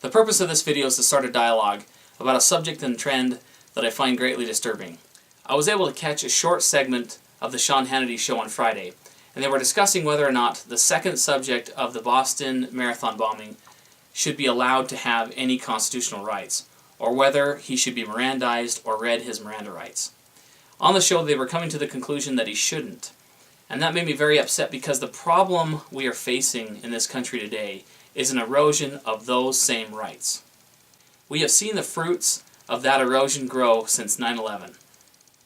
The purpose of this video is to start a dialogue about a subject and trend that I find greatly disturbing. I was able to catch a short segment of the Sean Hannity show on Friday, and they were discussing whether or not the second subject of the Boston Marathon bombing should be allowed to have any constitutional rights, or whether he should be Mirandized or read his Miranda rights. On the show they were coming to the conclusion that he shouldn't, and that made me very upset because the problem we are facing in this country today is an erosion of those same rights. We have seen the fruits of that erosion grow since 9/11.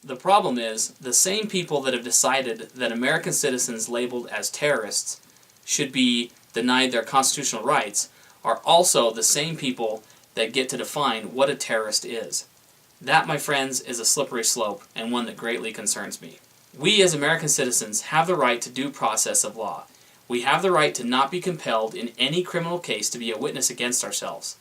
The problem is, the same people that have decided that American citizens labeled as terrorists should be denied their constitutional rights are also the same people that get to define what a terrorist is. That, my friends, is a slippery slope, and one that greatly concerns me. We as American citizens have the right to due process of law. We have the right to not be compelled in any criminal case to be a witness against ourselves.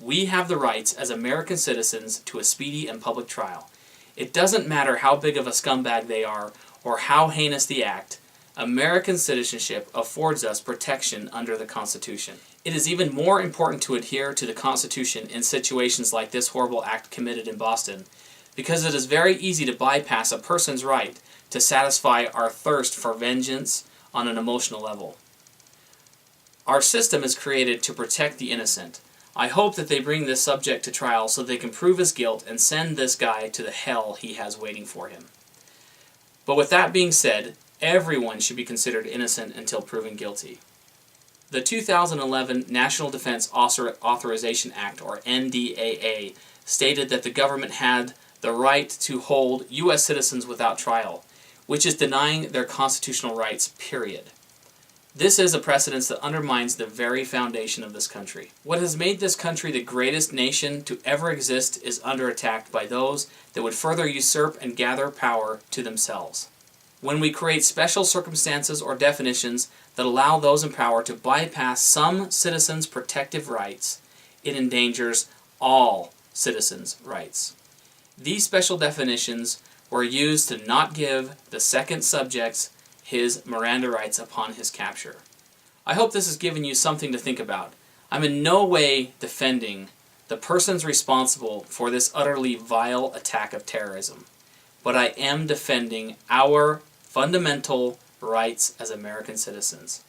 We have the rights as American citizens to a speedy and public trial. It doesn't matter how big of a scumbag they are or how heinous the act, American citizenship affords us protection under the Constitution. It is even more important to adhere to the Constitution in situations like this horrible act committed in Boston, because it is very easy to bypass a person's right to satisfy our thirst for vengeance on an emotional level. Our system is created to protect the innocent. I hope that they bring this subject to trial so they can prove his guilt and send this guy to the hell he has waiting for him. But with that being said, everyone should be considered innocent until proven guilty. The 2011 National Defense Authorization Act, or NDAA, stated that the government had the right to hold U.S. citizens without trial, which is denying their constitutional rights, period. This is a precedent that undermines the very foundation of this country. What has made this country the greatest nation to ever exist is under attack by those that would further usurp and gather power to themselves. When we create special circumstances or definitions that allow those in power to bypass some citizens' protective rights, it endangers all citizens' rights. These special definitions were used to not give the second subjects his Miranda rights upon his capture. I hope this has given you something to think about. I'm in no way defending the persons responsible for this utterly vile attack of terrorism, but I am defending our fundamental rights as American citizens.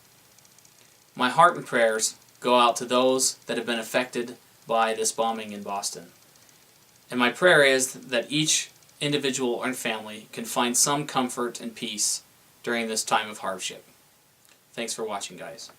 My heart and prayers go out to those that have been affected by this bombing in Boston. And my prayer is that each individual and family can find some comfort and peace during this time of hardship. Thanks for watching, guys.